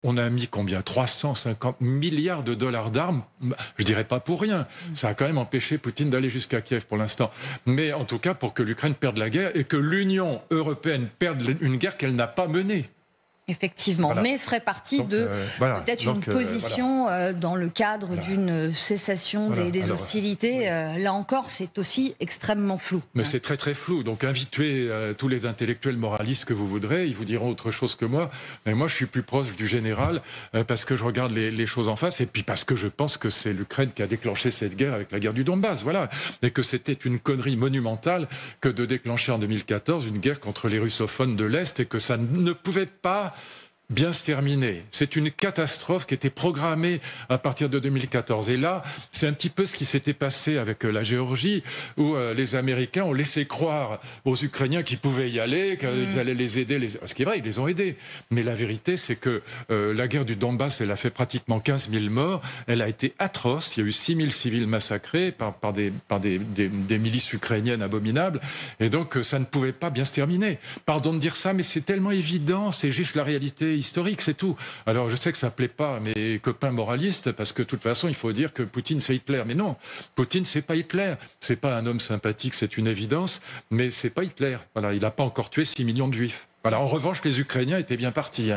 on a mis combien? 350 milliards de dollars d'armes. Je dirais pas pour rien. Ça a quand même empêché Poutine d'aller jusqu'à Kiev pour l'instant. Mais en tout cas, pour que l'Ukraine perde la guerre et que l'Union européenne perde une guerre qu'elle n'a pas menée. Effectivement, voilà. Mais ferait partie de peut-être une position dans le cadre d'une cessation des hostilités. Là encore, c'est aussi extrêmement flou. Mais c'est très très flou. Donc invitez tous les intellectuels moralistes que vous voudrez, ils vous diront autre chose que moi. Mais moi, je suis plus proche du général parce que je regarde les choses en face et puis parce que je pense que c'est l'Ukraine qui a déclenché cette guerre avec la guerre du Donbass. Voilà. Et que c'était une connerie monumentale que de déclencher en 2014 une guerre contre les russophones de l'Est et que ça ne pouvait pas bien se terminer. C'est une catastrophe qui était programmée à partir de 2014. Et là, c'est un petit peu ce qui s'était passé avec la Géorgie, où les Américains ont laissé croire aux Ukrainiens qu'ils pouvaient y aller, qu'ils allaient les aider. Ce qui est vrai, ils les ont aidés. Mais la vérité, c'est que la guerre du Donbass, elle a fait pratiquement 15 000 morts. Elle a été atroce. Il y a eu 6 000 civils massacrés par des milices ukrainiennes abominables. Et donc, ça ne pouvait pas bien se terminer. Pardon de dire ça, mais c'est tellement évident. C'est juste la réalité historique, c'est tout. Alors je sais que ça plaît pas à mes copains moralistes parce que de toute façon il faut dire que Poutine c'est Hitler, mais non, Poutine c'est pas Hitler, c'est pas un homme sympathique, c'est une évidence, mais c'est pas Hitler. Voilà, il n'a pas encore tué 6 millions de juifs. Voilà, en revanche les Ukrainiens étaient bien partis.